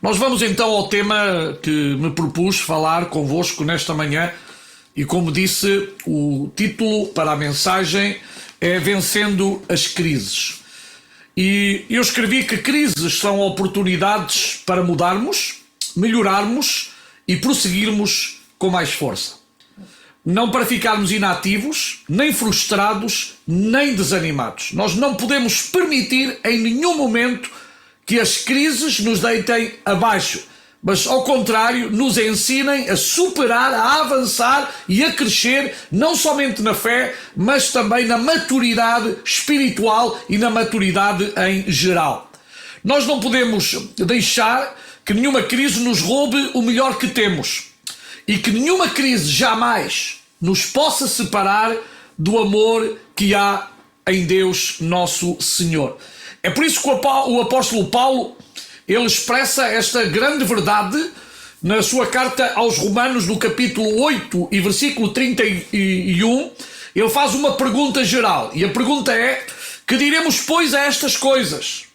Nós vamos então ao tema que me propus falar convosco nesta manhã e, como disse, o título para a mensagem é Vencendo as Crises. E eu escrevi que crises são oportunidades para mudarmos, melhorarmos e prosseguirmos com mais força. Não para ficarmos inativos, nem frustrados, nem desanimados. Nós não podemos permitir em nenhum momento que as crises nos deitem abaixo, mas ao contrário, nos ensinem a superar, a avançar e a crescer, não somente na fé, mas também na maturidade espiritual e na maturidade em geral. Nós não podemos deixar que nenhuma crise nos roube o melhor que temos e que nenhuma crise jamais nos possa separar do amor que há em Deus nosso Senhor. É por isso que o apóstolo Paulo, ele expressa esta grande verdade na sua carta aos Romanos, no capítulo 8 e versículo 31. Ele faz uma pergunta geral, e a pergunta é: que diremos, pois, a estas coisas?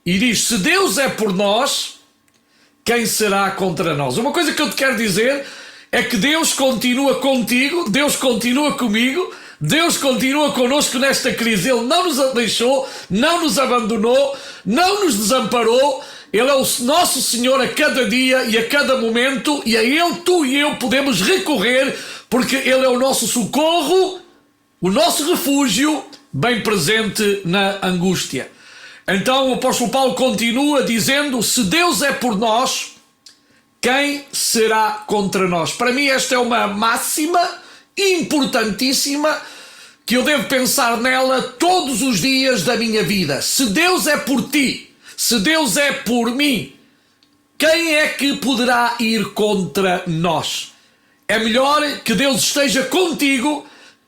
E diz: se Deus é por nós, quem será contra nós? Uma coisa que eu te quero dizer é que Deus continua contigo, Deus continua comigo, Deus continua connosco nesta crise. Ele não nos deixou, não nos abandonou, não nos desamparou. Ele é o nosso Senhor a cada dia e a cada momento, e a Ele tu e eu podemos recorrer, porque Ele é o nosso socorro, o nosso refúgio, bem presente na angústia. Então o apóstolo Paulo continua dizendo: se Deus é por nós, quem será contra nós? Para mim esta é uma máxima importantíssima que eu devo pensar nela todos os dias da minha vida. Se Deus é por ti, se Deus é por mim, quem é que poderá ir contra nós? É melhor que Deus esteja contigo,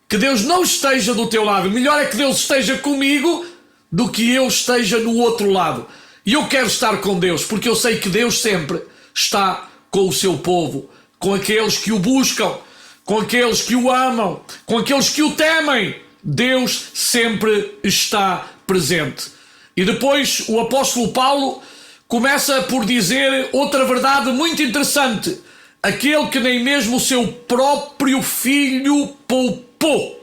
que Deus não esteja do teu lado. Melhor é que Deus esteja comigo do que eu esteja no outro lado. E eu quero estar com Deus, porque eu sei que Deus sempre está com o seu povo, com aqueles que o buscam, com aqueles que o amam, com aqueles que o temem. Deus sempre está presente. E depois o apóstolo Paulo começa por dizer outra verdade muito interessante: aquele que nem mesmo o seu próprio filho poupou.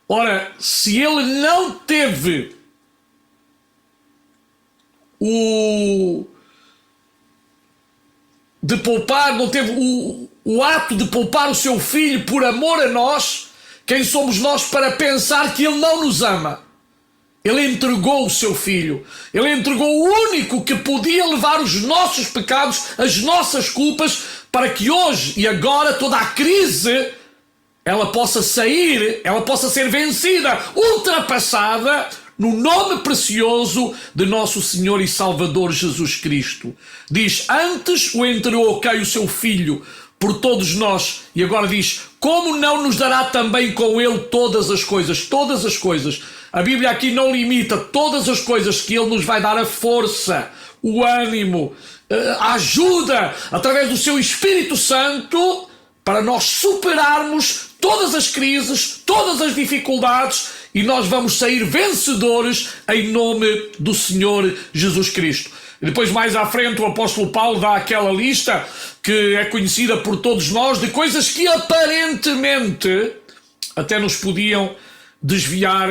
Ora, se ele não teve de poupar, não teve o ato de poupar o seu filho por amor a nós, quem somos nós para pensar que ele não nos ama? Ele entregou o seu filho, ele entregou o único que podia levar os nossos pecados, as nossas culpas, para que hoje e agora toda a crise ela possa sair, ela possa ser vencida, ultrapassada, no nome precioso de nosso Senhor e Salvador Jesus Cristo. Diz: antes o entregou quem? O seu Filho, por todos nós. E agora diz: como não nos dará também com ele todas as coisas? Todas as coisas. A Bíblia aqui não limita todas as coisas, que ele nos vai dar a força, o ânimo, a ajuda, através do seu Espírito Santo, para nós superarmos todas as crises, todas as dificuldades, e nós vamos sair vencedores em nome do Senhor Jesus Cristo. E depois, mais à frente, o apóstolo Paulo dá aquela lista que é conhecida por todos nós, de coisas que aparentemente até nos podiam desviar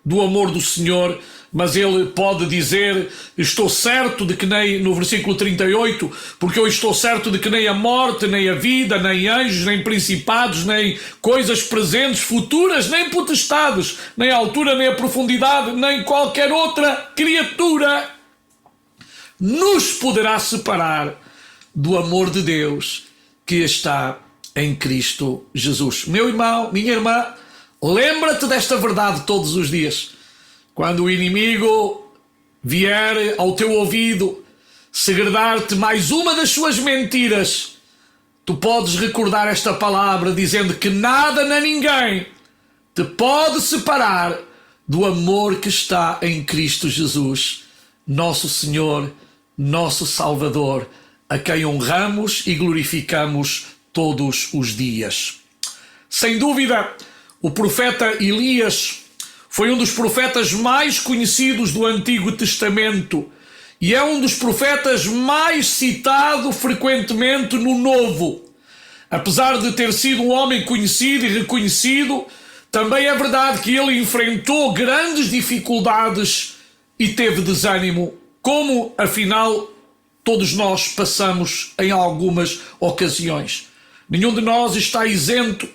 do amor do Senhor, mas ele pode dizer: estou certo de que nem, no versículo 38, porque eu estou certo de que nem a morte, nem a vida, nem anjos, nem principados, nem coisas presentes, futuras, nem potestades, nem a altura, nem a profundidade, nem qualquer outra criatura nos poderá separar do amor de Deus que está em Cristo Jesus. Meu irmão, minha irmã, lembra-te desta verdade todos os dias. Quando o inimigo vier ao teu ouvido segredar-te mais uma das suas mentiras, tu podes recordar esta palavra, dizendo que nada nem ninguém te pode separar do amor que está em Cristo Jesus, nosso Senhor, nosso Salvador, a quem honramos e glorificamos todos os dias. Sem dúvida, o profeta Elias foi um dos profetas mais conhecidos do Antigo Testamento, e é um dos profetas mais citado frequentemente no Novo. Apesar de ter sido um homem conhecido e reconhecido, também é verdade que ele enfrentou grandes dificuldades e teve desânimo, como, afinal, todos nós passamos em algumas ocasiões. Nenhum de nós está isento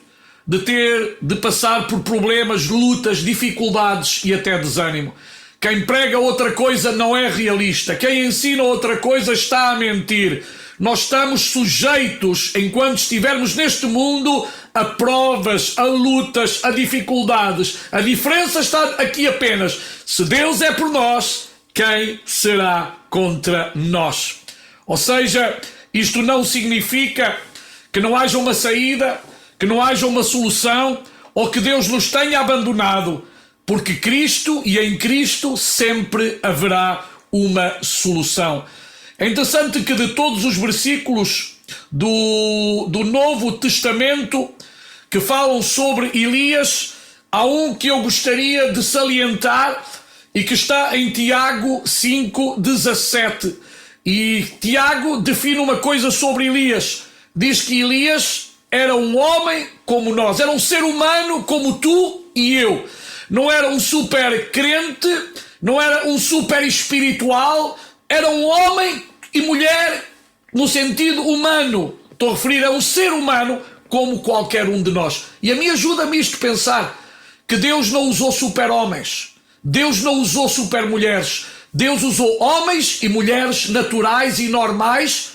de ter de passar por problemas, lutas, dificuldades e até desânimo. Quem prega outra coisa não é realista. Quem ensina outra coisa está a mentir. Nós estamos sujeitos, enquanto estivermos neste mundo, a provas, a lutas, a dificuldades. A diferença está aqui apenas. Se Deus é por nós, quem será contra nós? Ou seja, isto não significa que não haja uma saída, que não haja uma solução, ou que Deus nos tenha abandonado, porque Cristo e em Cristo sempre haverá uma solução. É interessante que de todos os versículos do Novo Testamento que falam sobre Elias, há um que eu gostaria de salientar e que está em Tiago 5:17. E Tiago define uma coisa sobre Elias. Diz que Elias era um homem como nós, era um ser humano como tu e eu. Não era um super crente, não era um super espiritual, era um homem e mulher no sentido humano. Estou a referir a um ser humano como qualquer um de nós. E a mim ajuda-me isto a pensar que Deus não usou super-homens, Deus não usou super-mulheres, Deus usou homens e mulheres naturais e normais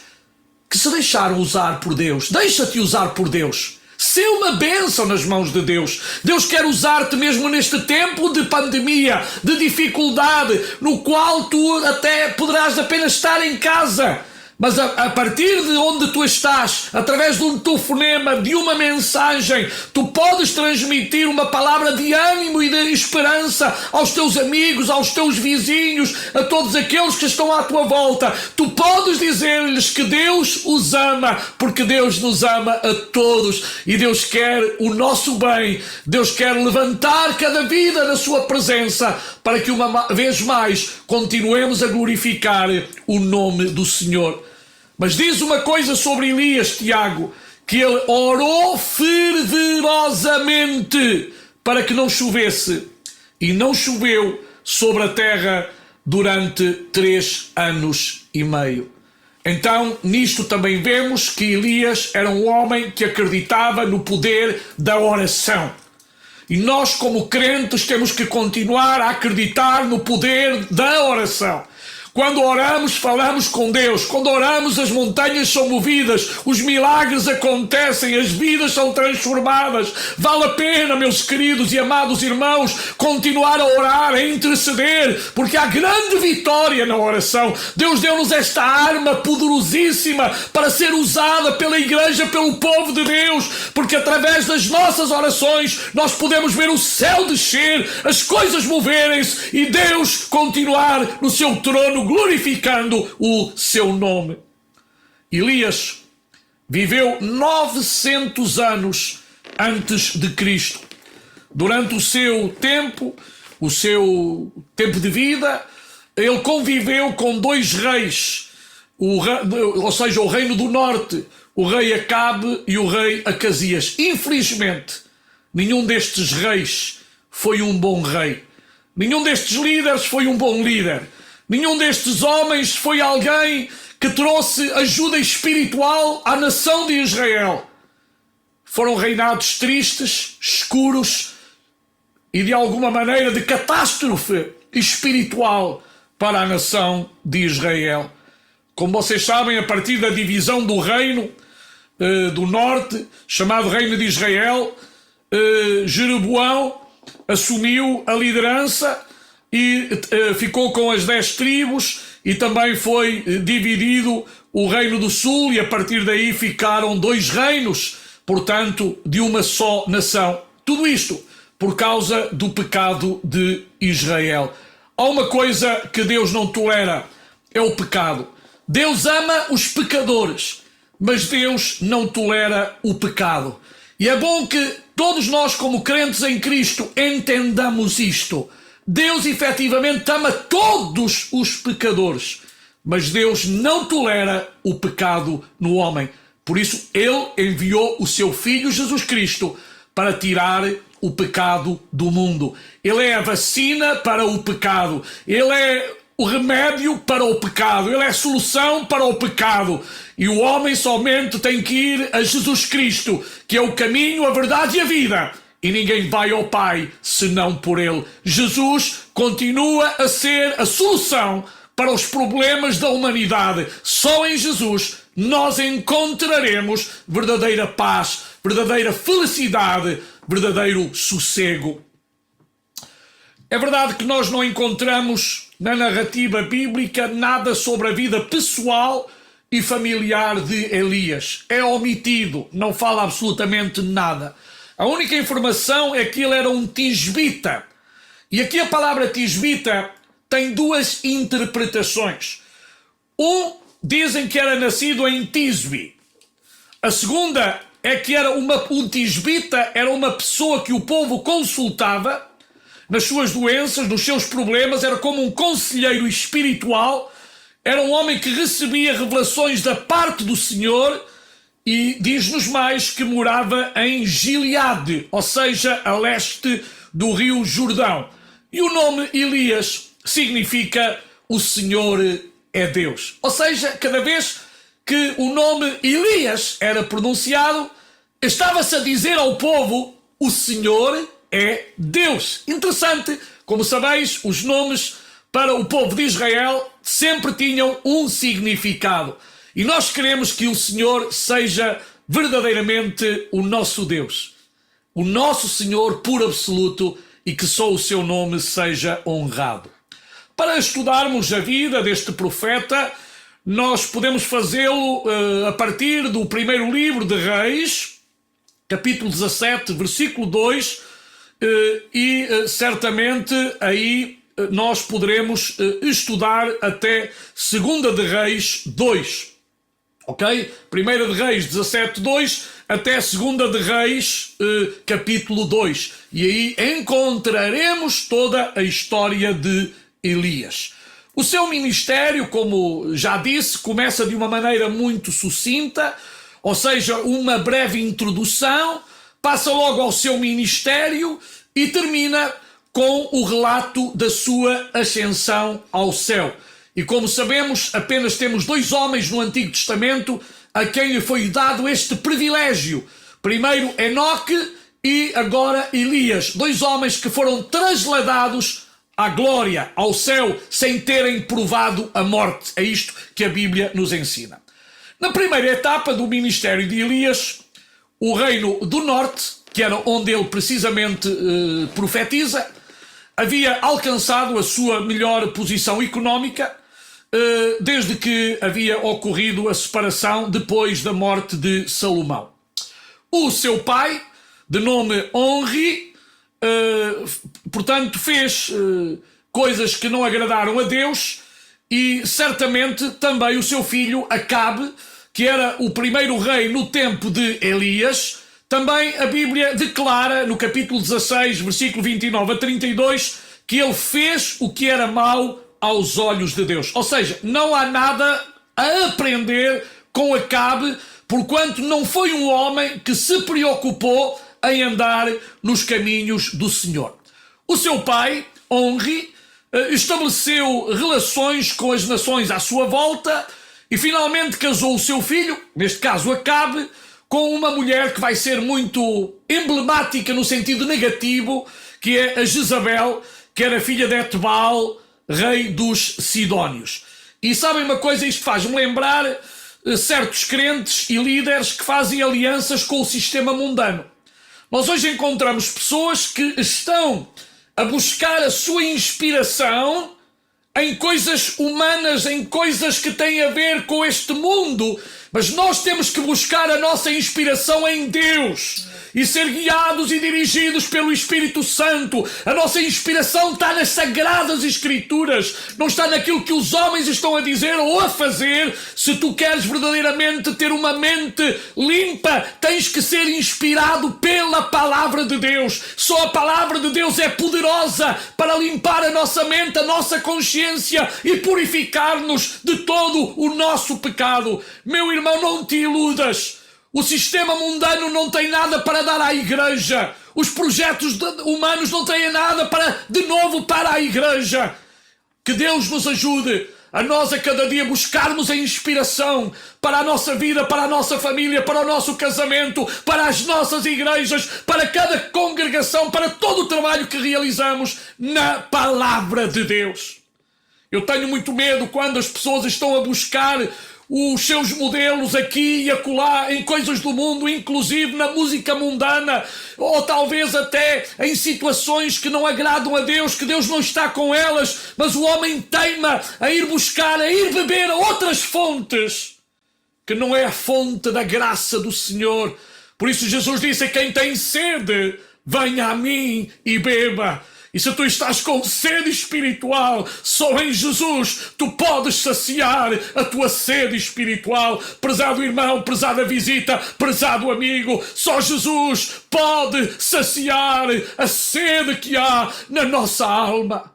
que se deixaram usar por Deus. Deixa-te usar por Deus. Ser uma bênção nas mãos de Deus. Deus quer usar-te mesmo neste tempo de pandemia, de dificuldade, no qual tu até poderás apenas estar em casa. Mas a partir de onde tu estás, através de um telefonema, de uma mensagem, tu podes transmitir uma palavra de ânimo e de esperança aos teus amigos, aos teus vizinhos, a todos aqueles que estão à tua volta. Tu podes dizer-lhes que Deus os ama, porque Deus nos ama a todos e Deus quer o nosso bem. Deus quer levantar cada vida na sua presença para que uma vez mais continuemos a glorificar o nome do Senhor. Mas diz uma coisa sobre Elias, Tiago, que ele orou fervorosamente para que não chovesse, e não choveu sobre a terra durante 3 anos e meio. Então, nisto também vemos que Elias era um homem que acreditava no poder da oração. E nós, como crentes, temos que continuar a acreditar no poder da oração. Quando oramos, falamos com Deus. Quando oramos, as montanhas são movidas, os milagres acontecem, as vidas são transformadas. Vale a pena, meus queridos e amados irmãos, continuar a orar, a interceder, porque há grande vitória na oração. Deus deu-nos esta arma poderosíssima para ser usada pela igreja, pelo povo de Deus, porque através das nossas orações nós podemos ver o céu descer, as coisas moverem-se e Deus continuar no seu trono, glorificando o seu nome. Elias viveu 900 anos antes de Cristo. Durante o seu tempo de vida, ele conviveu com 2 reis, ou seja, o reino do norte, o rei Acabe e o rei Acasias. Infelizmente, nenhum destes reis foi um bom rei. Nenhum destes líderes foi um bom líder. Nenhum destes homens foi alguém que trouxe ajuda espiritual à nação de Israel. Foram reinados tristes, escuros e de alguma maneira de catástrofe espiritual para a nação de Israel. Como vocês sabem, a partir da divisão do reino do norte, chamado Reino de Israel, Jeroboão assumiu a liderança e ficou com as 10 tribos, e também foi dividido o reino do sul, e a partir daí ficaram 2 reinos, portanto, de uma só nação. Tudo isto por causa do pecado de Israel. Há uma coisa que Deus não tolera, é o pecado. Deus ama os pecadores, mas Deus não tolera o pecado. E é bom que todos nós, como crentes em Cristo, entendamos isto. Deus efetivamente ama todos os pecadores, Mas Deus não tolera o pecado no homem. Por isso, Ele enviou o seu Filho Jesus Cristo para tirar o pecado do mundo. Ele é a vacina para o pecado. Ele é o remédio para o pecado. Ele é a solução para o pecado. E o homem somente tem que ir a Jesus Cristo, que é o caminho, a verdade e a vida. E ninguém vai ao Pai senão por Ele. Jesus continua a ser a solução para os problemas da humanidade. Só em Jesus nós encontraremos verdadeira paz, verdadeira felicidade, verdadeiro sossego. É verdade que nós não encontramos na narrativa bíblica nada sobre a vida pessoal e familiar de Elias. É omitido, não fala absolutamente nada. A única informação é que ele era um tisbita. E aqui a palavra tisbita tem duas interpretações. Dizem que era nascido em Tisbe. A segunda é que era um tisbita era uma pessoa que o povo consultava nas suas doenças, nos seus problemas, era como um conselheiro espiritual, era um homem que recebia revelações da parte do Senhor e diz-nos mais que morava em Gileade, ou seja, a leste do rio Jordão. E o nome Elias significa o Senhor é Deus. Ou seja, cada vez que o nome Elias era pronunciado, estava-se a dizer ao povo, o Senhor é Deus. Interessante, como sabeis, os nomes para o povo de Israel sempre tinham um significado. E nós queremos que o Senhor seja verdadeiramente o nosso Deus, o nosso Senhor por absoluto, e que só o seu nome seja honrado. Para estudarmos a vida deste profeta, nós podemos fazê-lo a partir do primeiro livro de Reis, capítulo 17, versículo 2, e certamente aí nós poderemos estudar até 2 de Reis 2. Ok? 1 de Reis 17, 2 até 2 de Reis capítulo 2. E aí encontraremos toda a história de Elias. O seu ministério, como já disse, começa de uma maneira muito sucinta, ou seja, uma breve introdução, passa logo ao seu ministério e termina com o relato da sua ascensão ao céu. E como sabemos, apenas temos 2 homens no Antigo Testamento a quem lhe foi dado este privilégio. Primeiro Enoque e agora Elias. 2 homens que foram trasladados à glória, ao céu, sem terem provado a morte. É isto que a Bíblia nos ensina. Na primeira etapa do ministério de Elias, o reino do norte, que era onde ele precisamente profetiza, havia alcançado a sua melhor posição económica desde que havia ocorrido a separação depois da morte de Salomão. O seu pai, de nome Onri, portanto fez coisas que não agradaram a Deus, e certamente também o seu filho Acabe, que era o primeiro rei no tempo de Elias. Também a Bíblia declara no capítulo 16, versículo 29 a 32, que ele fez o que era mau aos olhos de Deus. Ou seja, não há nada a aprender com Acabe, porquanto não foi um homem que se preocupou em andar nos caminhos do Senhor. O seu pai, Onri, estabeleceu relações com as nações à sua volta e finalmente casou o seu filho, neste caso Acabe, com uma mulher que vai ser muito emblemática no sentido negativo, que é a Jezabel, que era filha de Etbaal, rei dos Sidónios. E sabem uma coisa, isto faz-me lembrar certos crentes e líderes que fazem alianças com o sistema mundano. Nós hoje encontramos pessoas que estão a buscar a sua inspiração em coisas humanas, em coisas que têm a ver com este mundo, Mas nós temos que buscar a nossa inspiração em Deus e ser guiados e dirigidos pelo Espírito Santo. A nossa inspiração está nas Sagradas Escrituras, não está naquilo que os homens estão a dizer ou a fazer. Se tu queres verdadeiramente ter uma mente limpa, tens que ser inspirado pela Palavra de Deus. Só a Palavra de Deus é poderosa para limpar a nossa mente, a nossa consciência e purificar-nos de todo o nosso pecado. Meu irmão, não te iludas. O sistema mundano não tem nada para dar à igreja. Os projetos humanos não têm nada para a igreja. Que Deus nos ajude a nós a cada dia buscarmos a inspiração para a nossa vida, para a nossa família, para o nosso casamento, para as nossas igrejas, para cada congregação, para todo o trabalho que realizamos na Palavra de Deus. Eu tenho muito medo quando as pessoas estão a buscar os seus modelos aqui e acolá em coisas do mundo, inclusive na música mundana, ou talvez até em situações que não agradam a Deus, que Deus não está com elas, mas o homem teima a ir buscar, a ir beber a outras fontes, que não é a fonte da graça do Senhor. Por isso Jesus disse: quem tem sede, venha a mim e beba. E se tu estás com sede espiritual, só em Jesus tu podes saciar a tua sede espiritual. Prezado irmão, prezada visita, prezado amigo, só Jesus pode saciar a sede que há na nossa alma.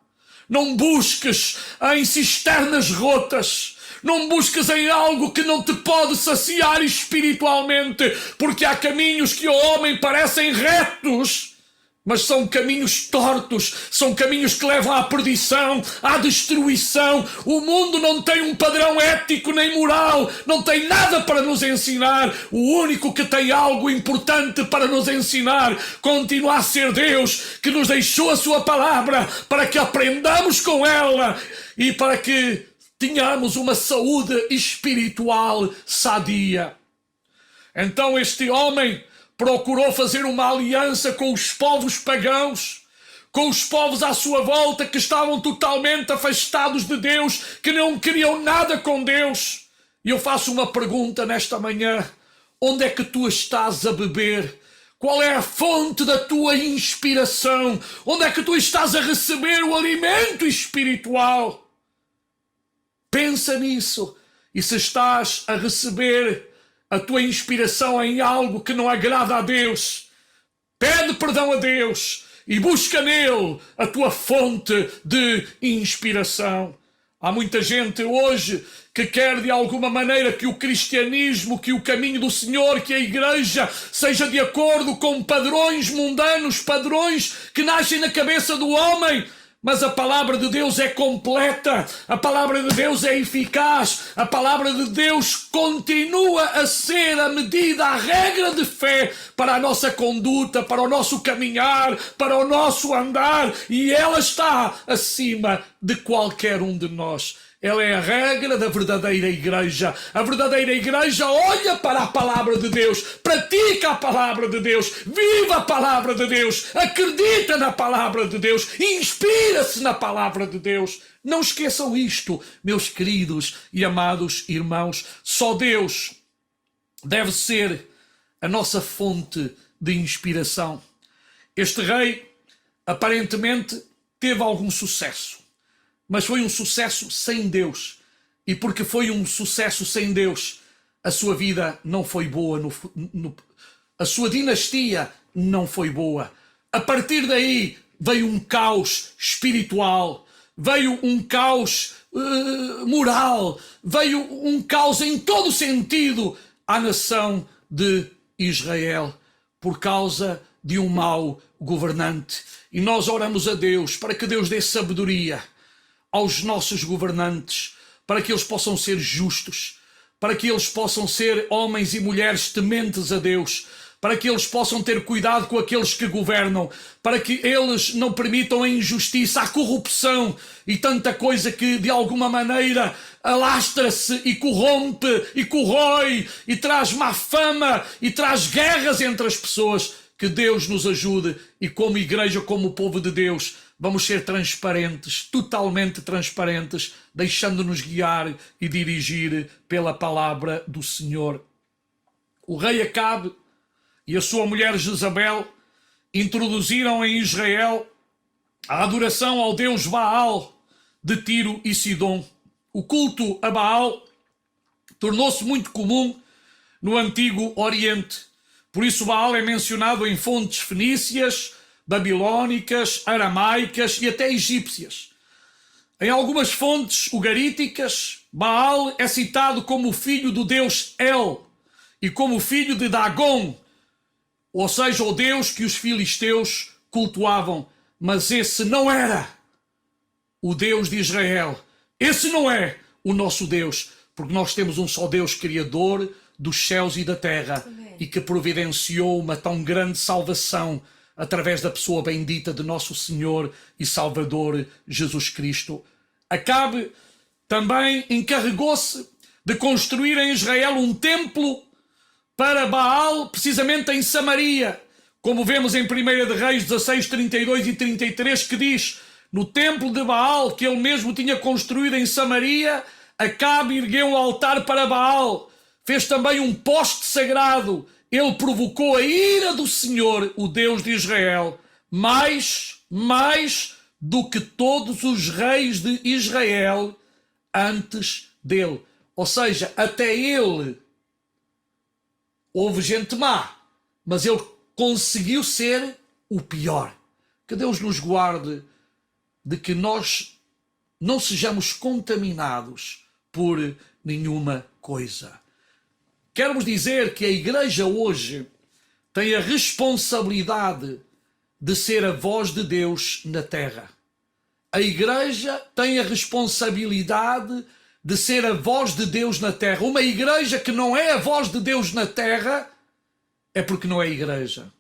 Não busques em cisternas rotas. Não busques em algo que não te pode saciar espiritualmente, porque há caminhos que ao homem parecem retos, mas são caminhos tortos, são caminhos que levam à perdição, à destruição. O mundo não tem um padrão ético nem moral, não tem nada para nos ensinar. O único que tem algo importante para nos ensinar continua a ser Deus, que nos deixou a sua palavra para que aprendamos com ela e para que tenhamos uma saúde espiritual sadia. Então este homem procurou fazer uma aliança com os povos pagãos, com os povos à sua volta que estavam totalmente afastados de Deus, que não queriam nada com Deus. E eu faço uma pergunta nesta manhã: onde é que tu estás a beber? Qual é a fonte da tua inspiração? Onde é que tu estás a receber o alimento espiritual? Pensa nisso. E se estás a receber a tua inspiração em algo que não agrada a Deus, pede perdão a Deus e busca nele a tua fonte de inspiração. Há muita gente hoje que quer de alguma maneira que o cristianismo, que o caminho do Senhor, que a igreja seja de acordo com padrões mundanos, padrões que nascem na cabeça do homem. Mas a palavra de Deus é completa, a palavra de Deus é eficaz, a palavra de Deus continua a ser a medida, a regra de fé para a nossa conduta, para o nosso caminhar, para o nosso andar, e ela está acima de qualquer um de nós. Ela é a regra da verdadeira igreja. A verdadeira igreja olha para a palavra de Deus, pratica a palavra de Deus, vive a palavra de Deus, acredita na palavra de Deus, inspira-se na palavra de Deus. Não esqueçam isto, meus queridos e amados irmãos. Só Deus deve ser a nossa fonte de inspiração. Este rei aparentemente teve algum sucesso, mas foi um sucesso sem Deus. E porque foi um sucesso sem Deus, a sua vida não foi boa, a sua dinastia não foi boa. A partir daí veio um caos espiritual, veio um caos moral, veio um caos em todo sentido à nação de Israel, por causa de um mau governante. E nós oramos a Deus para que Deus dê sabedoria aos nossos governantes, para que eles possam ser justos, para que eles possam ser homens e mulheres tementes a Deus, para que eles possam ter cuidado com aqueles que governam, para que eles não permitam a injustiça, a corrupção e tanta coisa que de alguma maneira alastra-se e corrompe e corrói e traz má fama e traz guerras entre as pessoas. Que Deus nos ajude e como igreja, como povo de Deus, vamos ser transparentes, totalmente transparentes, deixando-nos guiar e dirigir pela palavra do Senhor. O rei Acabe e a sua mulher Jezabel introduziram em Israel a adoração ao deus Baal de Tiro e Sidom. O culto a Baal tornou-se muito comum no Antigo Oriente. Por isso Baal é mencionado em fontes fenícias, babilônicas, aramaicas e até egípcias. Em algumas fontes ugaríticas, Baal é citado como o filho do deus El e como filho de Dagon, ou seja, o deus que os filisteus cultuavam. Mas esse não era o Deus de Israel. Esse não é o nosso Deus, porque nós temos um só Deus criador dos céus e da terra. Amém. E que providenciou uma tão grande salvação através da pessoa bendita de nosso Senhor e Salvador Jesus Cristo. Acabe também encarregou-se de construir em Israel um templo para Baal, precisamente em Samaria, como vemos em 1 de Reis 16, 32 e 33, que diz: no templo de Baal, que ele mesmo tinha construído em Samaria, Acabe ergueu um altar para Baal, fez também um poste sagrado. Ele provocou a ira do Senhor, o Deus de Israel, mais do que todos os reis de Israel antes dele. Ou seja, até ele houve gente má, mas ele conseguiu ser o pior. Que Deus nos guarde de que nós não sejamos contaminados por nenhuma coisa. Quero-vos dizer que a igreja hoje tem a responsabilidade de ser a voz de Deus na terra. A igreja tem a responsabilidade de ser a voz de Deus na terra. Uma igreja que não é a voz de Deus na terra é porque não é igreja.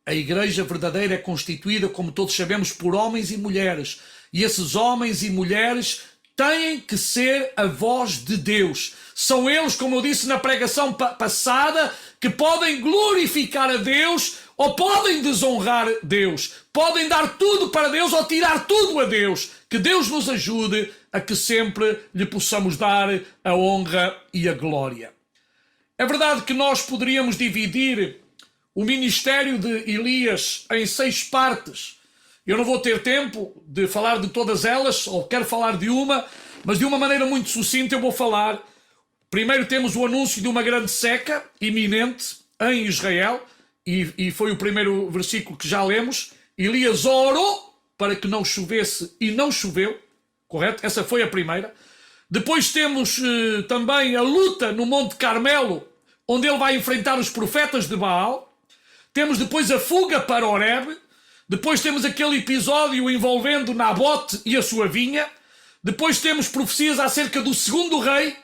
A igreja verdadeira é constituída, como todos sabemos, por homens e mulheres. E esses homens e mulheres têm que ser a voz de Deus. São eles, como eu disse na pregação passada, que podem glorificar a Deus ou podem desonrar Deus. Podem dar tudo para Deus ou tirar tudo a Deus. Que Deus nos ajude a que sempre lhe possamos dar a honra e a glória. É verdade que nós poderíamos dividir o ministério de Elias em 6 partes. Eu não vou ter tempo de falar de todas elas, ou quero falar de uma, mas de uma maneira muito sucinta eu vou falar. Primeiro temos o anúncio de uma grande seca iminente em Israel, e foi o primeiro versículo que já lemos. Elias orou para que não chovesse e não choveu, correto? Essa foi a primeira. Depois temos também a luta no Monte Carmelo, onde ele vai enfrentar os profetas de Baal. Temos depois a fuga para Horebe. Depois temos aquele episódio envolvendo Nabote e a sua vinha. Depois temos profecias acerca do segundo rei,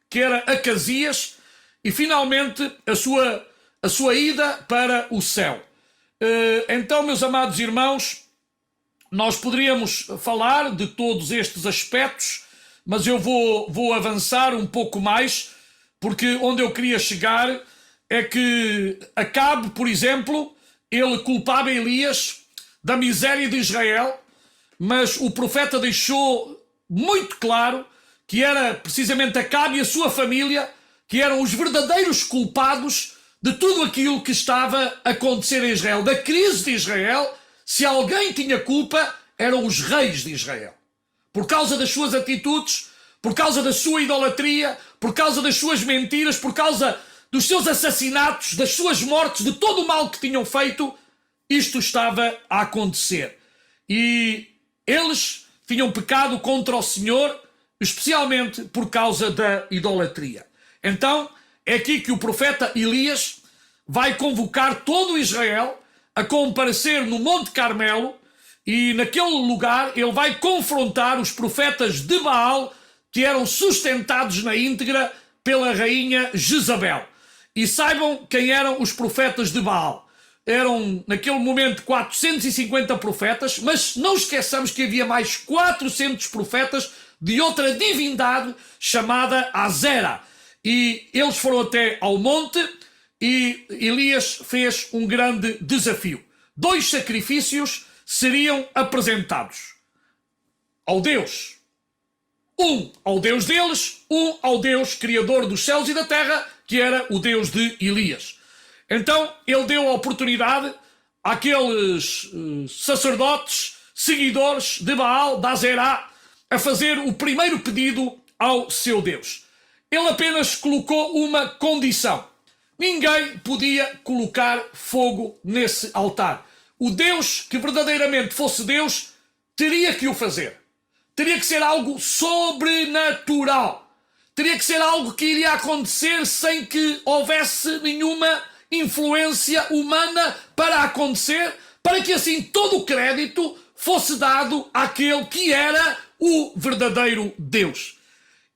que era Acasias. E finalmente a sua ida para o céu. Então, meus amados irmãos, nós poderíamos falar de todos estes aspectos, mas eu vou avançar um pouco mais, porque onde eu queria chegar é que Acabe, por exemplo, ele culpava Elias da miséria de Israel, mas o profeta deixou muito claro que era precisamente Acabe e a sua família que eram os verdadeiros culpados de tudo aquilo que estava a acontecer em Israel, da crise de Israel. Se alguém tinha culpa, eram os reis de Israel. Por causa das suas atitudes, por causa da sua idolatria, por causa das suas mentiras, por causa dos seus assassinatos, das suas mortes, de todo o mal que tinham feito, isto estava a acontecer. E eles tinham pecado contra o Senhor, especialmente por causa da idolatria. Então, é aqui que o profeta Elias vai convocar todo Israel a comparecer no Monte Carmelo, e naquele lugar ele vai confrontar os profetas de Baal, que eram sustentados na íntegra pela rainha Jezabel. E saibam quem eram os profetas de Baal. Eram, naquele momento, 450 profetas, mas não esqueçamos que havia mais 400 profetas de outra divindade chamada Azera. E eles foram até ao monte e Elias fez um grande desafio. 2 sacrifícios seriam apresentados ao Deus. Um ao Deus deles, um ao Deus criador dos céus e da terra, que era o Deus de Elias. Então ele deu a oportunidade àqueles sacerdotes, seguidores de Baal, de Azerá, a fazer o primeiro pedido ao seu Deus. Ele apenas colocou uma condição. Ninguém podia colocar fogo nesse altar. O Deus que verdadeiramente fosse Deus teria que o fazer. Teria que ser algo sobrenatural. Teria que ser algo que iria acontecer sem que houvesse nenhuma influência humana para acontecer, para que assim todo o crédito fosse dado àquele que era o verdadeiro Deus.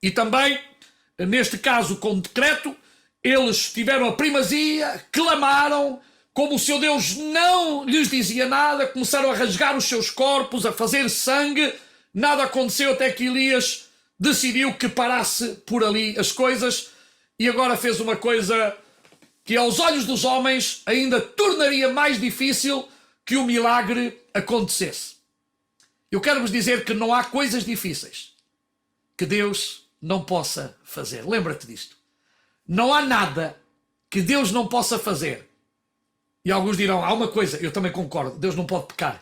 E também, neste caso com decreto, eles tiveram a primazia, clamaram, como o seu Deus não lhes dizia nada, começaram a rasgar os seus corpos, a fazer sangue. Nada aconteceu até que Elias decidiu que parasse por ali as coisas e agora fez uma coisa que aos olhos dos homens ainda tornaria mais difícil que o milagre acontecesse. Eu quero vos dizer que não há coisas difíceis que Deus não possa fazer. Lembra-te disto. Não há nada que Deus não possa fazer. E alguns dirão, há uma coisa, eu também concordo, Deus não pode pecar.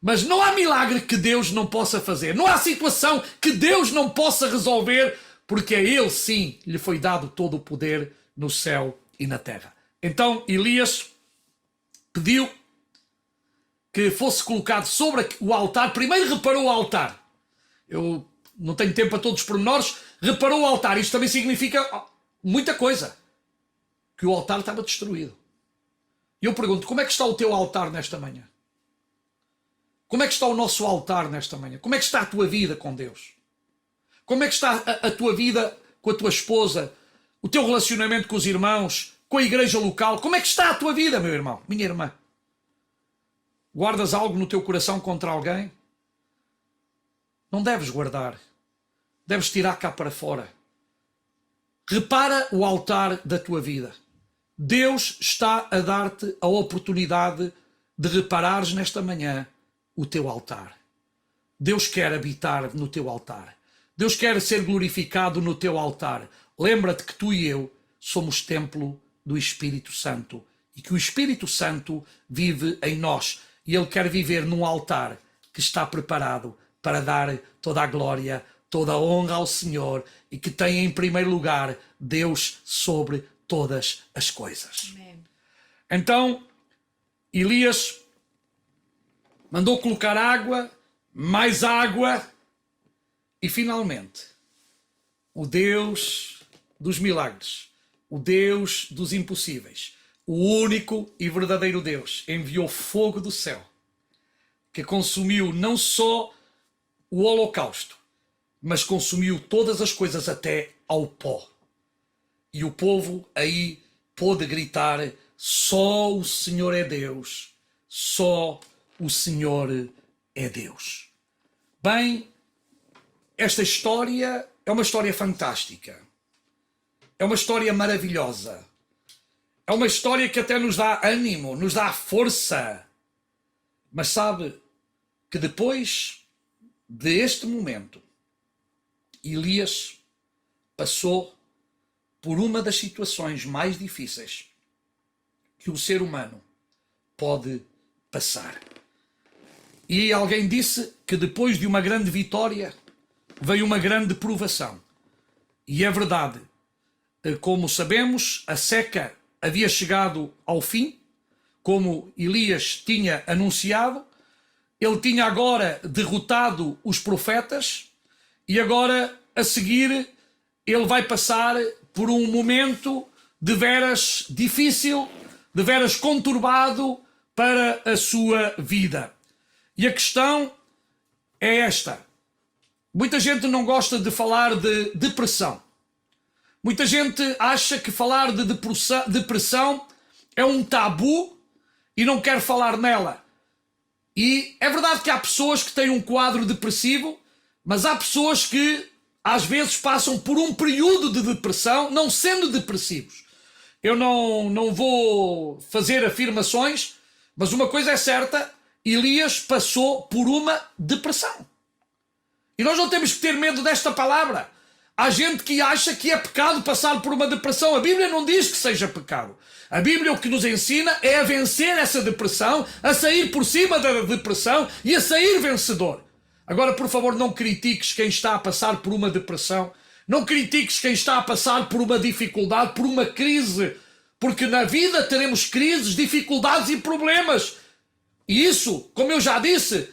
Mas não há milagre que Deus não possa fazer. Não há situação que Deus não possa resolver, porque a Ele sim lhe foi dado todo o poder no céu e na terra. Então Elias pediu que fosse colocado sobre o altar. Primeiro reparou o altar. Eu não tenho tempo para todos os pormenores. Reparou o altar. Isto também significa muita coisa. Que o altar estava destruído. E eu pergunto, como é que está o teu altar nesta manhã? Como é que está o nosso altar nesta manhã? Como é que está a tua vida com Deus? Como é que está a tua vida com a tua esposa? O teu relacionamento com os irmãos? Com a igreja local? Como é que está a tua vida, meu irmão? Minha irmã? Guardas algo no teu coração contra alguém? Não deves guardar. Deves tirar cá para fora. Repara o altar da tua vida. Deus está a dar-te a oportunidade de reparares nesta manhã o teu altar. Deus quer habitar no teu altar. Deus quer ser glorificado no teu altar. Lembra-te que tu e eu somos templo do Espírito Santo e que o Espírito Santo vive em nós e Ele quer viver num altar que está preparado para dar toda a glória, toda a honra ao Senhor e que tem em primeiro lugar Deus sobre todas as coisas. Amém. Então, Elias mandou colocar água, mais água e finalmente o Deus dos milagres, o Deus dos impossíveis, o único e verdadeiro Deus enviou fogo do céu que consumiu não só o holocausto, mas consumiu todas as coisas até ao pó. E o povo aí pôde gritar: só o Senhor é Deus, só o Senhor é Deus. Bem, esta história é uma história fantástica. É uma história maravilhosa. É uma história que até nos dá ânimo, nos dá força. Mas sabe que depois deste momento, Elias passou por uma das situações mais difíceis que o ser humano pode passar. E alguém disse que depois de uma grande vitória veio uma grande provação. E é verdade. Como sabemos, a seca havia chegado ao fim, como Elias tinha anunciado. Ele tinha agora derrotado os profetas e agora, a seguir, ele vai passar por um momento de veras difícil, de veras conturbado para a sua vida. E a questão é esta. Muita gente não gosta de falar de depressão. Muita gente acha que falar de depressão é um tabu e não quer falar nela. E é verdade que há pessoas que têm um quadro depressivo, mas há pessoas que às vezes passam por um período de depressão, não sendo depressivos. Eu não vou fazer afirmações, mas uma coisa é certa, Elias passou por uma depressão. E nós não temos que ter medo desta palavra. Há gente que acha que é pecado passar por uma depressão. A Bíblia não diz que seja pecado. A Bíblia o que nos ensina é a vencer essa depressão, a sair por cima da depressão e a sair vencedor. Agora, por favor, não critiques quem está a passar por uma depressão. Não critiques quem está a passar por uma dificuldade, por uma crise. Porque na vida teremos crises, dificuldades e problemas. E isso, como eu já disse,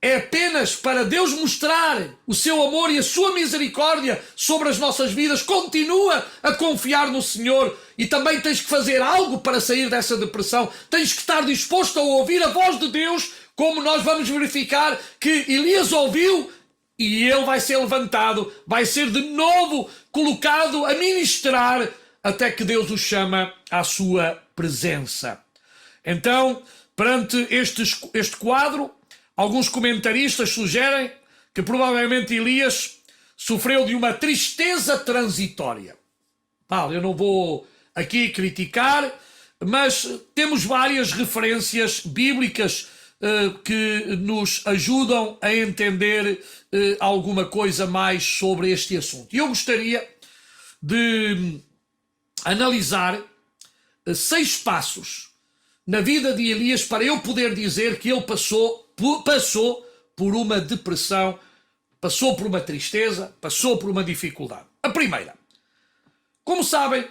é apenas para Deus mostrar o seu amor e a sua misericórdia sobre as nossas vidas. Continua a confiar no Senhor e também tens que fazer algo para sair dessa depressão. Tens que estar disposto a ouvir a voz de Deus, como nós vamos verificar que Elias ouviu, e ele vai ser levantado, vai ser de novo colocado a ministrar até que Deus o chama à sua presença. Então, perante este quadro, alguns comentaristas sugerem que provavelmente Elias sofreu de uma tristeza transitória. Eu não vou aqui criticar, mas temos várias referências bíblicas que nos ajudam a entender alguma coisa mais sobre este assunto. E eu gostaria de analisar 6 passos na vida de Elias para eu poder dizer que ele passou por uma depressão, passou por uma tristeza, passou por uma dificuldade. A primeira, como sabem,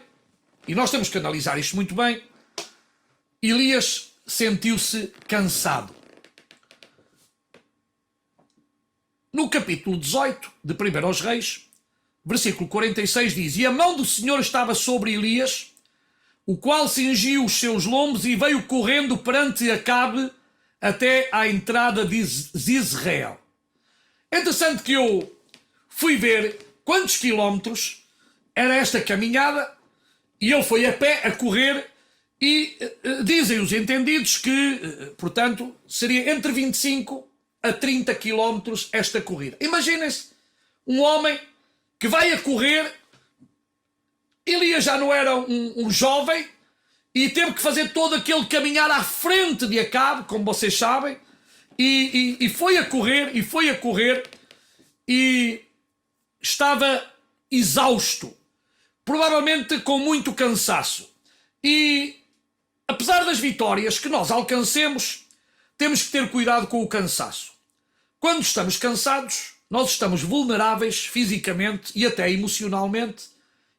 e nós temos que analisar isto muito bem, Elias sentiu-se cansado. No capítulo 18 de 1 aos Reis, versículo 46 diz: E a mão do Senhor estava sobre Elias, o qual cingiu os seus lombos e veio correndo perante Acabe até à entrada de Israel. É interessante que eu fui ver quantos quilómetros era esta caminhada, e ele foi a pé, a correr, e dizem os entendidos que, portanto, seria entre 25 a 30 quilómetros esta corrida. Imaginem-se um homem que vai a correr. Elias já não era um jovem e teve que fazer todo aquele caminhar à frente de Acabe, como vocês sabem, e foi a correr, e estava exausto, provavelmente com muito cansaço. E apesar das vitórias que nós alcancemos, temos que ter cuidado com o cansaço. Quando estamos cansados, nós estamos vulneráveis fisicamente e até emocionalmente.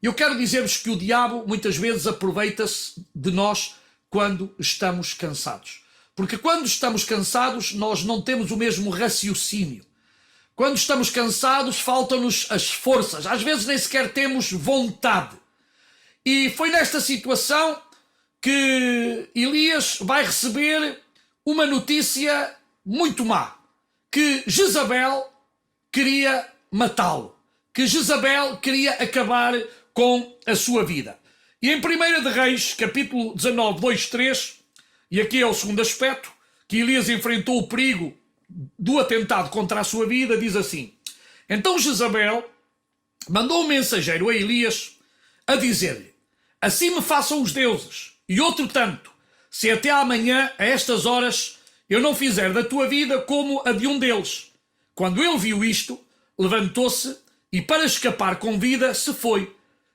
Eu quero dizer-vos que o diabo muitas vezes aproveita-se de nós quando estamos cansados. Porque quando estamos cansados, nós não temos o mesmo raciocínio. Quando estamos cansados, faltam-nos as forças. Às vezes nem sequer temos vontade. E foi nesta situação que Elias vai receber uma notícia muito má. Que Jezabel queria matá-lo. Que Jezabel queria acabar com a sua vida. E em 1 de Reis, capítulo 19, 2, 3, e aqui é o segundo aspecto, que Elias enfrentou o perigo do atentado contra a sua vida, diz assim: Então Jezabel mandou um mensageiro a Elias a dizer-lhe: Assim me façam os deuses, e outro tanto, se até amanhã, a estas horas, eu não fizer da tua vida como a de um deles. Quando ele viu isto, levantou-se e, para escapar com vida, se foi.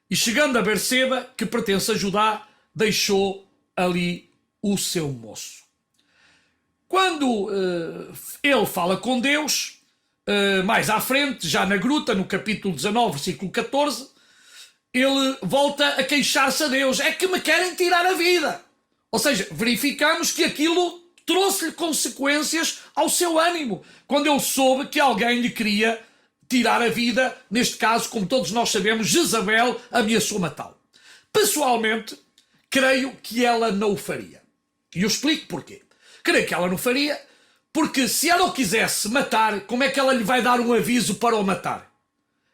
E chegando a Berseba, que pertence a Judá, deixou ali o seu moço. Quando ele fala com Deus, mais à frente, já na gruta, no capítulo 19, versículo 14, ele volta a queixar-se a Deus: é que me querem tirar a vida. Ou seja, verificamos que aquilo trouxe-lhe consequências ao seu ânimo, quando ele soube que alguém lhe queria tirar a vida. Neste caso, como todos nós sabemos, Jezabel ameaçou matá-lo. Pessoalmente, creio que ela não o faria. E eu explico porquê. Creio que ela não faria, porque se ela o quisesse matar, como é que ela lhe vai dar um aviso para o matar?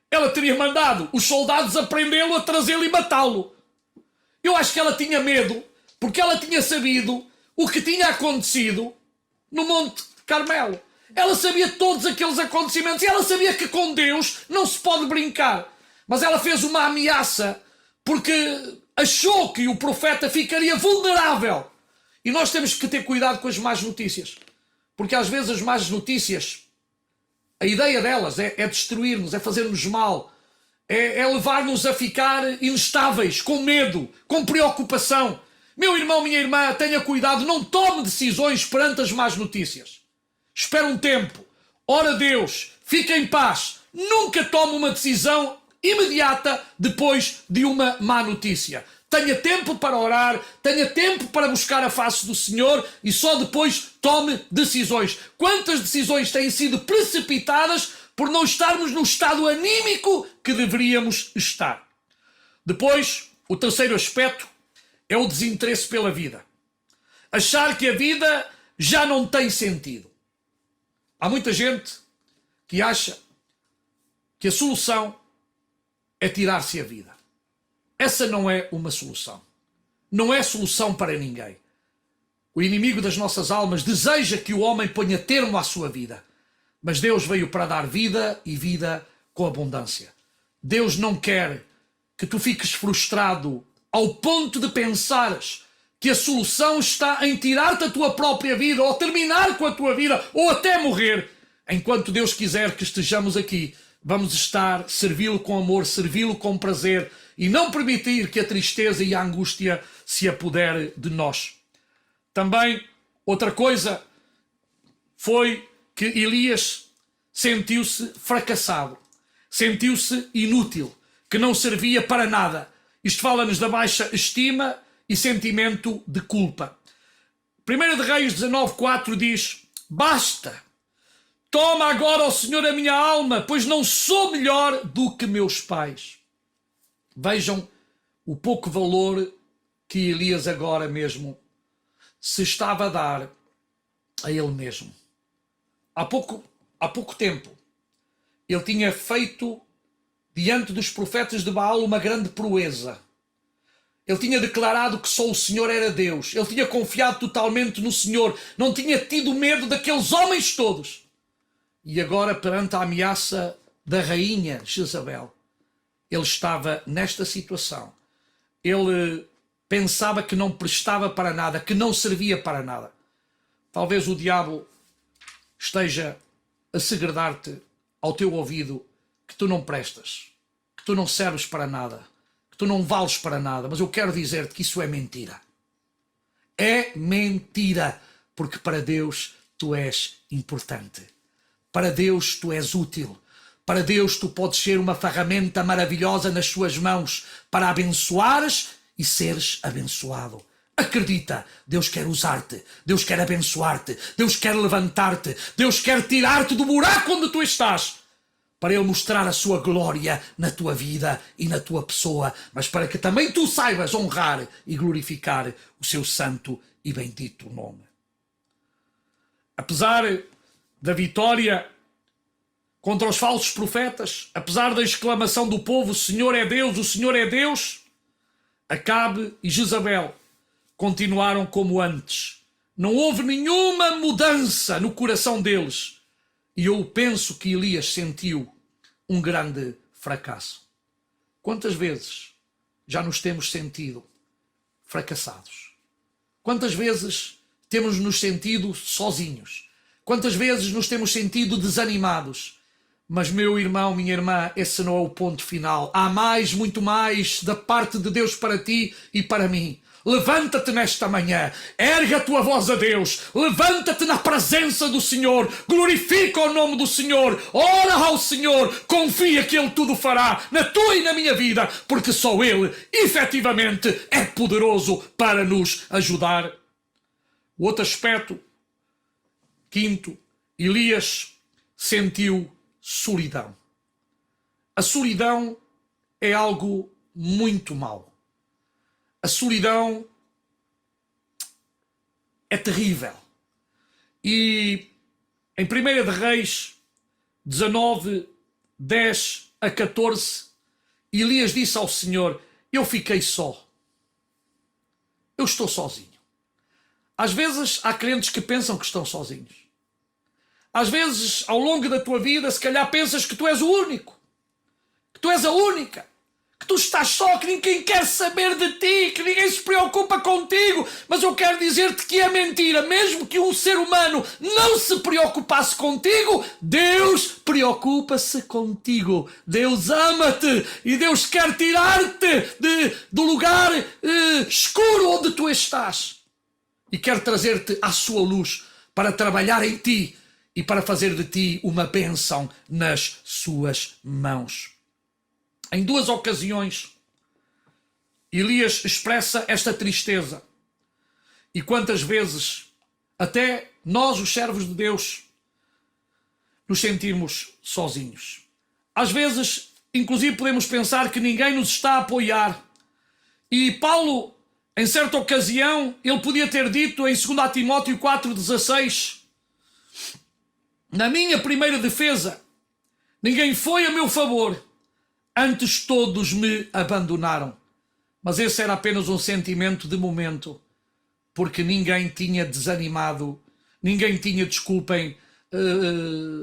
Ela teria mandado os soldados a prendê-lo, a trazê-lo e matá-lo. Eu acho que ela tinha medo, porque ela tinha sabido o que tinha acontecido no Monte Carmelo. Ela sabia todos aqueles acontecimentos e ela sabia que com Deus não se pode brincar. Mas ela fez uma ameaça porque achou que o profeta ficaria vulnerável. E nós temos que ter cuidado com as más notícias. Porque às vezes as más notícias, a ideia delas é destruir-nos, é fazer-nos mal, é levar-nos a ficar instáveis, com medo, com preocupação. Meu irmão, minha irmã, tenha cuidado, não tome decisões perante as más notícias. Espera um tempo, ora a Deus, fique em paz. Nunca tome uma decisão imediata depois de uma má notícia. Tenha tempo para orar, tenha tempo para buscar a face do Senhor e só depois tome decisões. Quantas decisões têm sido precipitadas por não estarmos no estado anímico que deveríamos estar? Depois, o terceiro aspecto é o desinteresse pela vida. Achar que a vida já não tem sentido. Há muita gente que acha que a solução é tirar-se a vida. Essa não é uma solução. Não é solução para ninguém. O inimigo das nossas almas deseja que o homem ponha termo à sua vida. Mas Deus veio para dar vida e vida com abundância. Deus não quer que tu fiques frustrado ao ponto de pensares que a solução está em tirar-te a tua própria vida, ou terminar com a tua vida, ou até morrer. Enquanto Deus quiser que estejamos aqui, vamos estar, servi-lo com amor, servi-lo com prazer e não permitir que a tristeza e a angústia se apodere de nós. Também, outra coisa foi que Elias sentiu-se fracassado, sentiu-se inútil, que não servia para nada. Isto fala-nos da baixa estima e sentimento de culpa. 1 de Reis 19:4 diz: basta, toma agora, ó Senhor, a minha alma, pois não sou melhor do que meus pais. Vejam o pouco valor que Elias agora mesmo se estava a dar a ele mesmo. Há pouco tempo, ele tinha feito diante dos profetas de Baal uma grande proeza. Ele tinha declarado que só o Senhor era Deus. Ele tinha confiado totalmente no Senhor. Não tinha tido medo daqueles homens todos. E agora, perante a ameaça da rainha Jezabel, ele estava nesta situação. Ele pensava que não prestava para nada, que não servia para nada. Talvez o diabo esteja a segredar-te ao teu ouvido que tu não prestas, que tu não serves para nada, que tu não vales para nada. Mas eu quero dizer-te que isso é mentira. É mentira, porque para Deus tu és importante. Para Deus tu és útil. Para Deus tu podes ser uma ferramenta maravilhosa nas suas mãos para abençoares e seres abençoado. Acredita, Deus quer usar-te, Deus quer abençoar-te, Deus quer levantar-te, Deus quer tirar-te do buraco onde tu estás, para Ele mostrar a sua glória na tua vida e na tua pessoa, mas para que também tu saibas honrar e glorificar o seu santo e bendito nome. Apesar da vitória contra os falsos profetas, apesar da exclamação do povo, o Senhor é Deus, o Senhor é Deus, Acabe e Jezabel continuaram como antes. Não houve nenhuma mudança no coração deles. E eu penso que Elias sentiu um grande fracasso. Quantas vezes já nos temos sentido fracassados? Quantas vezes temos nos sentido sozinhos? Quantas vezes nos temos sentido desanimados? Mas, meu irmão, minha irmã, esse não é o ponto final. Há mais, muito mais da parte de Deus para ti e para mim. Levanta-te nesta manhã, erga a tua voz a Deus, levanta-te na presença do Senhor, glorifica o nome do Senhor, ora ao Senhor, confia que Ele tudo fará na tua e na minha vida, porque só Ele, efetivamente, é poderoso para nos ajudar. O outro aspecto, quinto, Elias sentiu solidão. A solidão é algo muito mau. A solidão é terrível. E em 1 de Reis 19, 10 a 14, Elias disse ao Senhor: eu fiquei só. Eu estou sozinho. Às vezes há crentes que pensam que estão sozinhos. Às vezes, ao longo da tua vida, se calhar pensas que tu és o único, que tu és a única, que tu estás só, que ninguém quer saber de ti, que ninguém se preocupa contigo. Mas eu quero dizer-te que é mentira. Mesmo que um ser humano não se preocupasse contigo, Deus preocupa-se contigo. Deus ama-te e Deus quer tirar-te do lugar escuro onde tu estás e quer trazer-te à sua luz para trabalhar em ti e para fazer de ti uma bênção nas suas mãos. Em 2 ocasiões, Elias expressa esta tristeza. E quantas vezes, até nós, os servos de Deus, nos sentimos sozinhos. Às vezes, inclusive, podemos pensar que ninguém nos está a apoiar. E Paulo, em certa ocasião, ele podia ter dito em 2 Timóteo 4,16: na minha primeira defesa, ninguém foi a meu favor, antes todos me abandonaram. Mas esse era apenas um sentimento de momento, porque ninguém tinha desanimado, ninguém tinha, desculpem,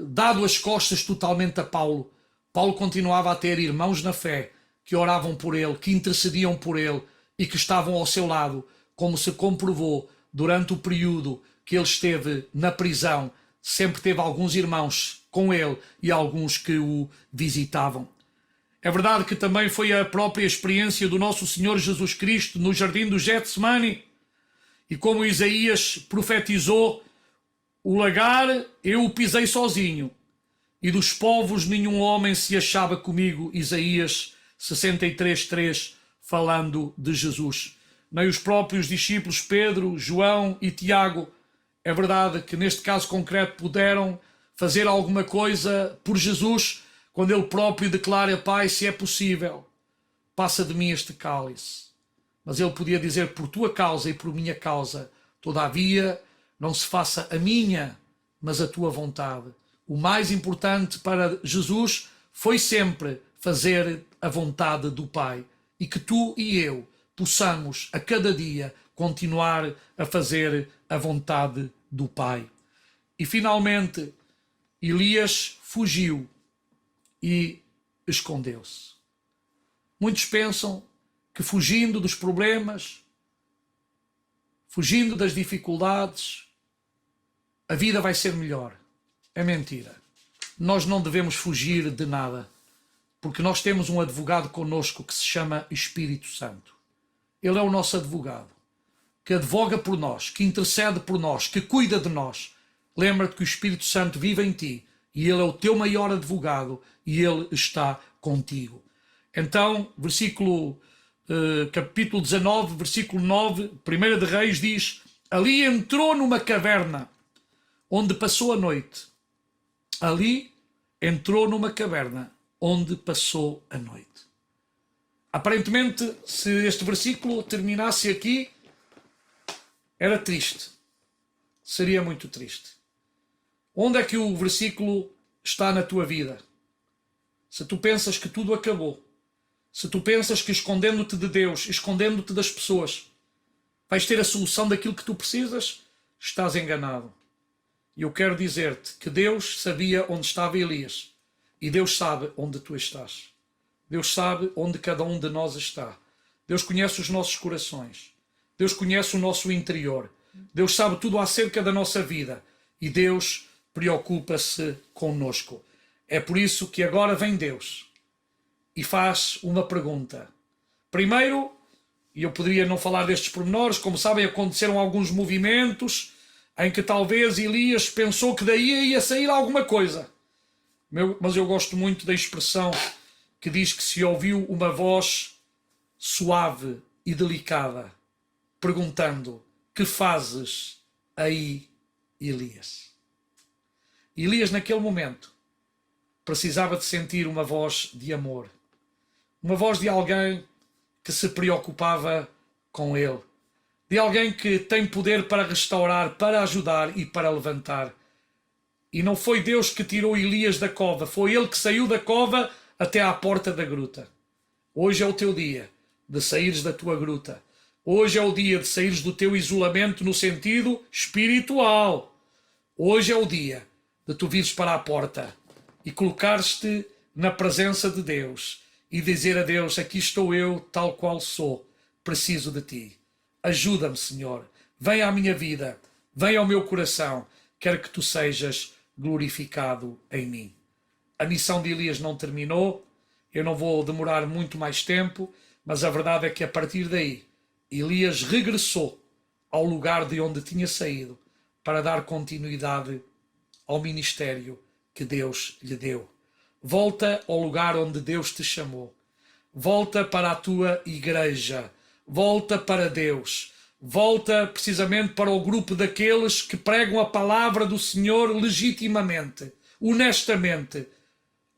dado as costas totalmente a Paulo. Paulo continuava a ter irmãos na fé que oravam por ele, que intercediam por ele e que estavam ao seu lado, como se comprovou durante o período que ele esteve na prisão. Sempre teve alguns irmãos com ele e alguns que o visitavam. É verdade que também foi a própria experiência do nosso Senhor Jesus Cristo no jardim do Getsemane. E como Isaías profetizou, o lagar eu o pisei sozinho, e dos povos nenhum homem se achava comigo. Isaías 63:3, falando de Jesus. Nem os próprios discípulos Pedro, João e Tiago, é verdade que neste caso concreto puderam fazer alguma coisa por Jesus, quando ele próprio declara: Pai, se é possível, passa de mim este cálice. Mas ele podia dizer: por tua causa e por minha causa, todavia, não se faça a minha, mas a tua vontade. O mais importante para Jesus foi sempre fazer a vontade do Pai. E que tu e eu possamos, a cada dia, continuar a fazer a vontade do Pai. E finalmente, Elias fugiu e escondeu-se. Muitos pensam que fugindo dos problemas, fugindo das dificuldades, a vida vai ser melhor. É mentira. Nós não devemos fugir de nada, porque nós temos um advogado connosco que se chama Espírito Santo. Ele é o nosso advogado, que advoga por nós, que intercede por nós, que cuida de nós. Lembra-te que o Espírito Santo vive em ti e ele é o teu maior advogado e ele está contigo. Então, capítulo 19, versículo 9, 1 de Reis diz: ali entrou numa caverna onde passou a noite. Ali entrou numa caverna onde passou a noite. Aparentemente, se este versículo terminasse aqui, era triste. Seria muito triste. Onde é que o versículo está na tua vida? Se tu pensas que tudo acabou, se tu pensas que escondendo-te de Deus, escondendo-te das pessoas, vais ter a solução daquilo que tu precisas, estás enganado. E eu quero dizer-te que Deus sabia onde estava Elias e Deus sabe onde tu estás. Deus sabe onde cada um de nós está. Deus conhece os nossos corações. Deus conhece o nosso interior. Deus sabe tudo acerca da nossa vida e Deus preocupa-se connosco. É por isso que agora vem Deus e faz uma pergunta. Primeiro, e eu poderia não falar destes pormenores, como sabem, aconteceram alguns movimentos em que talvez Elias pensou que daí ia sair alguma coisa. Mas eu gosto muito da expressão que diz que se ouviu uma voz suave e delicada, perguntando: que fazes aí, Elias? Elias, naquele momento, precisava de sentir uma voz de amor. Uma voz de alguém que se preocupava com ele. De alguém que tem poder para restaurar, para ajudar e para levantar. E não foi Deus que tirou Elias da cova, foi ele que saiu da cova até à porta da gruta. Hoje é o teu dia de saíres da tua gruta. Hoje é o dia de saíres do teu isolamento no sentido espiritual. Hoje é o dia de tu vires para a porta e colocares-te na presença de Deus e dizer a Deus: aqui estou eu, tal qual sou, preciso de ti. Ajuda-me, Senhor. Vem à minha vida, vem ao meu coração. Quero que tu sejas glorificado em mim. A missão de Elias não terminou. Eu não vou demorar muito mais tempo, mas a verdade é que a partir daí, Elias regressou ao lugar de onde tinha saído para dar continuidade ao ministério que Deus lhe deu. Volta ao lugar onde Deus te chamou. Volta para a tua igreja. Volta para Deus. Volta precisamente para o grupo daqueles que pregam a palavra do Senhor legitimamente, honestamente.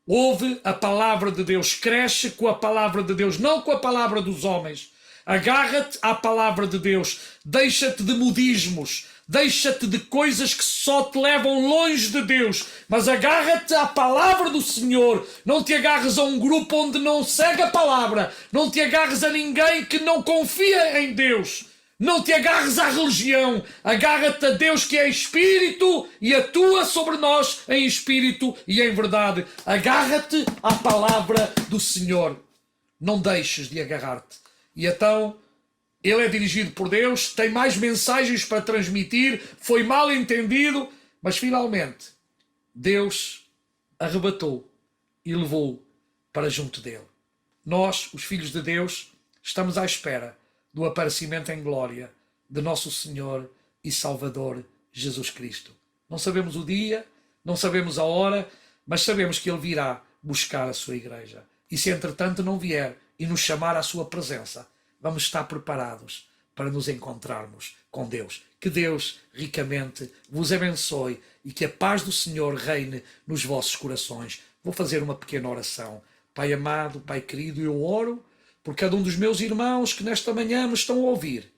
Ouve a palavra de Deus, cresce com a palavra de Deus, não com a palavra dos homens. Agarra-te à palavra de Deus, deixa-te de modismos, deixa-te de coisas que só te levam longe de Deus, mas agarra-te à palavra do Senhor. Não te agarres a um grupo onde não segue a palavra, não te agarres a ninguém que não confia em Deus. Não te agarres à religião, agarra-te a Deus que é Espírito e atua sobre nós em Espírito e em verdade. Agarra-te à palavra do Senhor. Não deixes de agarrar-te. E então, ele é dirigido por Deus, tem mais mensagens para transmitir, foi mal entendido, mas finalmente Deus arrebatou e levou-o para junto dele. Nós, os filhos de Deus, estamos à espera do aparecimento em glória de nosso Senhor e Salvador Jesus Cristo. Não sabemos o dia, não sabemos a hora, mas sabemos que Ele virá buscar a sua igreja. E se entretanto não vier e nos chamar à sua presença, vamos estar preparados para nos encontrarmos com Deus. Que Deus ricamente vos abençoe e que a paz do Senhor reine nos vossos corações. Vou fazer uma pequena oração. Pai amado, Pai querido, eu oro por cada um dos meus irmãos que nesta manhã me estão a ouvir.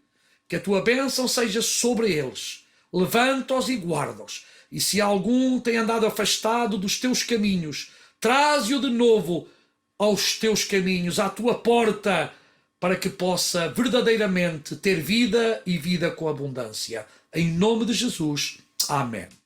Que a tua bênção seja sobre eles. Levanta-os e guarda-os. E se algum tem andado afastado dos teus caminhos, traze-o de novo aos teus caminhos, à tua porta, para que possa verdadeiramente ter vida e vida com abundância. Em nome de Jesus. Amém.